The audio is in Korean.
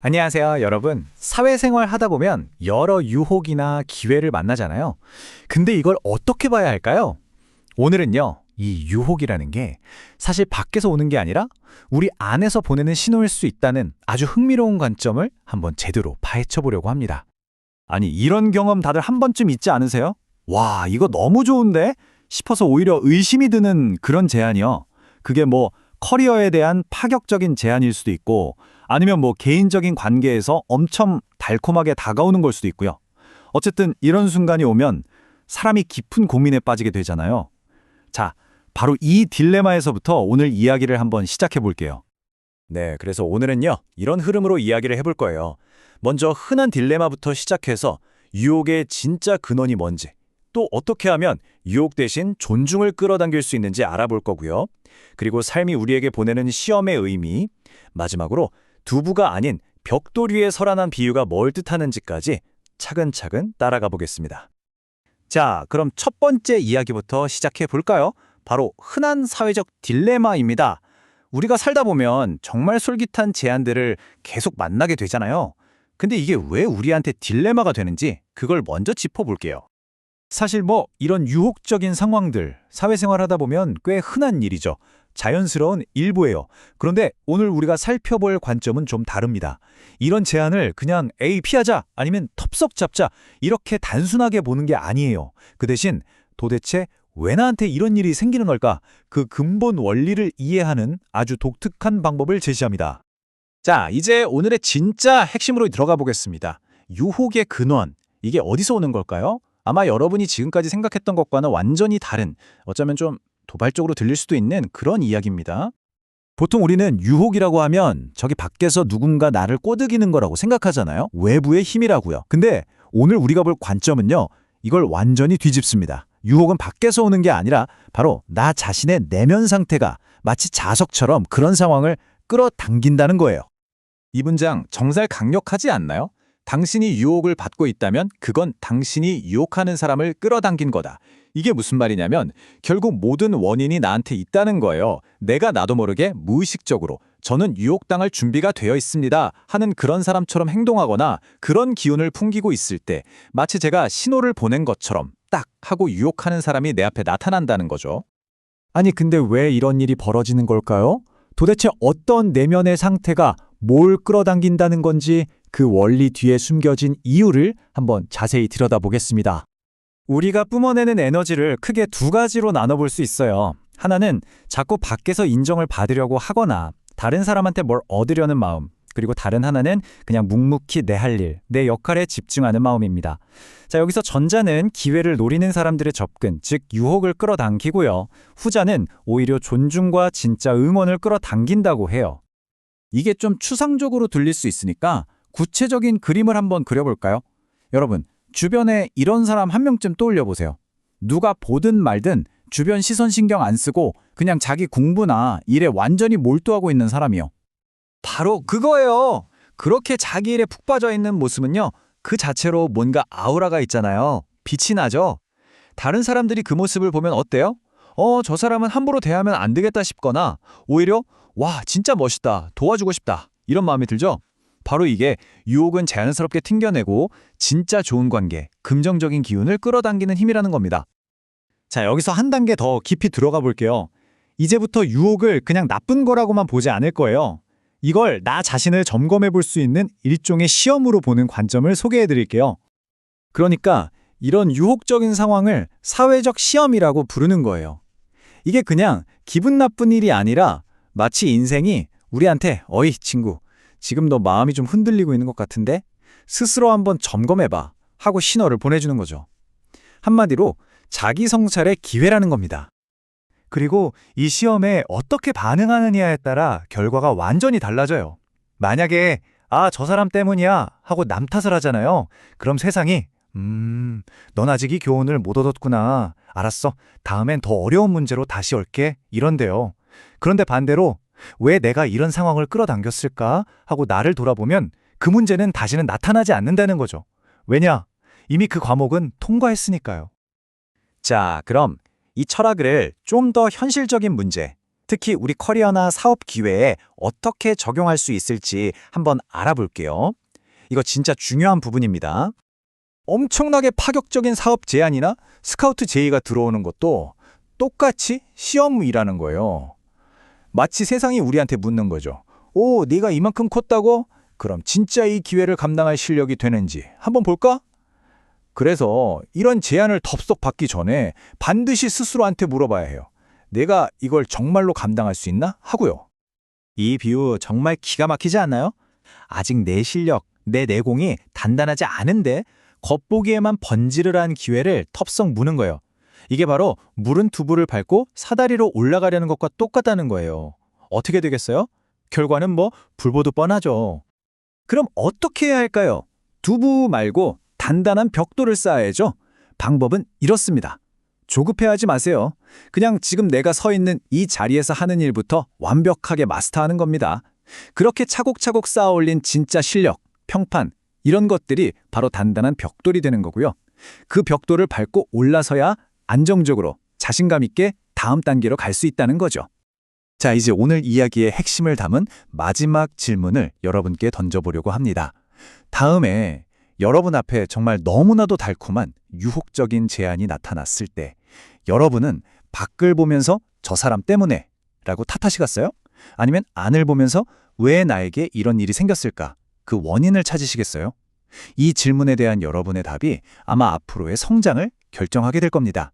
안녕하세요, 여러분. 사회생활 하다 보면 여러 유혹이나 기회를 만나잖아요. 근데 이걸 어떻게 봐야 할까요? 오늘은요, 이 유혹이라는 게 사실 밖에서 오는 게 아니라 우리 안에서 보내는 신호일 수 있다는 아주 흥미로운 관점을 한번 제대로 파헤쳐 보려고 합니다. 아니, 이런 경험 다들 한 번쯤 있지 않으세요? 와, 이거 너무 좋은데? 싶어서 오히려 의심이 드는 그런 제안이요. 그게 뭐 커리어에 대한 파격적인 제안일 수도 있고 아니면 뭐 개인적인 관계에서 엄청 달콤하게 다가오는 걸 수도 있고요. 어쨌든 이런 순간이 오면 사람이 깊은 고민에 빠지게 되잖아요. 자, 바로 이 딜레마에서부터 오늘 이야기를 한번 시작해 볼게요. 네, 그래서 오늘은요, 이런 흐름으로 이야기를 해볼 거예요. 먼저 흔한 딜레마부터 시작해서 유혹의 진짜 근원이 뭔지, 또 어떻게 하면 유혹 대신 존중을 끌어당길 수 있는지 알아볼 거고요. 그리고 삶이 우리에게 보내는 시험의 의미, 마지막으로 두부가 아닌 벽돌 위에 서란한 비유가 뭘 뜻하는지까지 차근차근 따라가 보겠습니다. 자, 그럼 첫 번째 이야기부터 시작해 볼까요? 바로 흔한 사회적 딜레마입니다. 우리가 살다 보면 정말 솔깃한 제안들을 계속 만나게 되잖아요. 근데 이게 왜 우리한테 딜레마가 되는지 그걸 먼저 짚어볼게요. 사실 뭐 이런 유혹적인 상황들, 사회생활 하다 보면 꽤 흔한 일이죠. 자연스러운 일부예요. 그런데 오늘 우리가 살펴볼 관점은 좀 다릅니다. 이런 제안을 그냥 에이 피하자 아니면 텁석 잡자 이렇게 단순하게 보는 게 아니에요. 그 대신 도대체 왜 나한테 이런 일이 생기는 걸까? 그 근본 원리를 이해하는 아주 독특한 방법을 제시합니다. 자, 이제 오늘의 진짜 핵심으로 들어가 보겠습니다. 유혹의 근원, 이게 어디서 오는 걸까요? 아마 여러분이 지금까지 생각했던 것과는 완전히 다른, 어쩌면 좀 도발적으로 들릴 수도 있는 그런 이야기입니다. 보통 우리는 유혹이라고 하면 저기 밖에서 누군가 나를 꼬드기는 거라고 생각하잖아요. 외부의 힘이라고요. 근데 오늘 우리가 볼 관점은요, 이걸 완전히 뒤집습니다. 유혹은 밖에서 오는 게 아니라 바로 나 자신의 내면 상태가 마치 자석처럼 그런 상황을 끌어당긴다는 거예요. 이 문장 정말 강력하지 않나요? 당신이 유혹을 받고 있다면 그건 당신이 유혹하는 사람을 끌어당긴 거다. 이게 무슨 말이냐면 결국 모든 원인이 나한테 있다는 거예요. 내가 나도 모르게 무의식적으로 저는 유혹당할 준비가 되어 있습니다 하는 그런 사람처럼 행동하거나 그런 기운을 풍기고 있을 때 마치 제가 신호를 보낸 것처럼 딱 하고 유혹하는 사람이 내 앞에 나타난다는 거죠. 아니 근데 왜 이런 일이 벌어지는 걸까요? 도대체 어떤 내면의 상태가 뭘 끌어당긴다는 건지 그 원리 뒤에 숨겨진 이유를 한번 자세히 들여다보겠습니다. 우리가 뿜어내는 에너지를 크게 두 가지로 나눠볼 수 있어요. 하나는 자꾸 밖에서 인정을 받으려고 하거나 다른 사람한테 뭘 얻으려는 마음, 그리고 다른 하나는 그냥 묵묵히 내 할 일, 내 역할에 집중하는 마음입니다. 자, 여기서 전자는 기회를 노리는 사람들의 접근, 즉 유혹을 끌어당기고요. 후자는 오히려 존중과 진짜 응원을 끌어당긴다고 해요. 이게 좀 추상적으로 들릴 수 있으니까 구체적인 그림을 한번 그려볼까요? 여러분, 주변에 이런 사람 한 명쯤 떠올려 보세요. 누가 보든 말든 주변 시선 신경 안 쓰고 그냥 자기 공부나 일에 완전히 몰두하고 있는 사람이요. 바로 그거예요. 그렇게 자기 일에 푹 빠져 있는 모습은요, 그 자체로 뭔가 아우라가 있잖아요. 빛이 나죠? 다른 사람들이 그 모습을 보면 어때요? 저 사람은 함부로 대하면 안 되겠다 싶거나 오히려 와, 진짜 멋있다, 도와주고 싶다 이런 마음이 들죠? 바로 이게 유혹은 자연스럽게 튕겨내고 진짜 좋은 관계, 긍정적인 기운을 끌어당기는 힘이라는 겁니다. 자, 여기서 한 단계 더 깊이 들어가 볼게요. 이제부터 유혹을 그냥 나쁜 거라고만 보지 않을 거예요. 이걸 나 자신을 점검해 볼 수 있는 일종의 시험으로 보는 관점을 소개해 드릴게요. 그러니까 이런 유혹적인 상황을 사회적 시험이라고 부르는 거예요. 이게 그냥 기분 나쁜 일이 아니라 마치 인생이 우리한테 어이 친구, 지금 너 마음이 좀 흔들리고 있는 것 같은데 스스로 한번 점검해봐 하고 신호를 보내주는 거죠. 한마디로 자기 성찰의 기회라는 겁니다. 그리고 이 시험에 어떻게 반응하느냐에 따라 결과가 완전히 달라져요. 만약에 저 사람 때문이야 하고 남 탓을 하잖아요. 그럼 세상이 넌 아직 이 교훈을 못 얻었구나. 알았어. 다음엔 더 어려운 문제로 다시 올게. 이런데요. 그런데 반대로 왜 내가 이런 상황을 끌어당겼을까 하고 나를 돌아보면 그 문제는 다시는 나타나지 않는다는 거죠. 왜냐? 이미 그 과목은 통과했으니까요. 자, 그럼 이 철학을 좀 더 현실적인 문제, 특히 우리 커리어나 사업 기회에 어떻게 적용할 수 있을지 한번 알아볼게요. 이거 진짜 중요한 부분입니다. 엄청나게 파격적인 사업 제안이나 스카우트 제의가 들어오는 것도 똑같이 시험이라는 거예요. 마치 세상이 우리한테 묻는 거죠. 오, 네가 이만큼 컸다고? 그럼 진짜 이 기회를 감당할 실력이 되는지 한번 볼까? 그래서 이런 제안을 덥석 받기 전에 반드시 스스로한테 물어봐야 해요. 내가 이걸 정말로 감당할 수 있나? 하고요. 이 비유 정말 기가 막히지 않나요? 아직 내 실력, 내 내공이 단단하지 않은데 겉보기에만 번지르르한 기회를 텁썩 무는 거예요. 이게 바로 물은 두부를 밟고 사다리로 올라가려는 것과 똑같다는 거예요. 어떻게 되겠어요? 결과는 뭐 불보듯 뻔하죠. 그럼 어떻게 해야 할까요? 두부 말고 단단한 벽돌을 쌓아야죠. 방법은 이렇습니다. 조급해하지 마세요. 그냥 지금 내가 서 있는 이 자리에서 하는 일부터 완벽하게 마스터하는 겁니다. 그렇게 차곡차곡 쌓아 올린 진짜 실력, 평판, 이런 것들이 바로 단단한 벽돌이 되는 거고요. 그 벽돌을 밟고 올라서야 안정적으로 자신감 있게 다음 단계로 갈 수 있다는 거죠. 자, 이제 오늘 이야기의 핵심을 담은 마지막 질문을 여러분께 던져보려고 합니다. 다음에 여러분 앞에 정말 너무나도 달콤한 유혹적인 제안이 나타났을 때 여러분은 밖을 보면서 저 사람 때문에 라고 탓하시겠어요? 아니면 안을 보면서 왜 나에게 이런 일이 생겼을까? 그 원인을 찾으시겠어요? 이 질문에 대한 여러분의 답이 아마 앞으로의 성장을 결정하게 될 겁니다.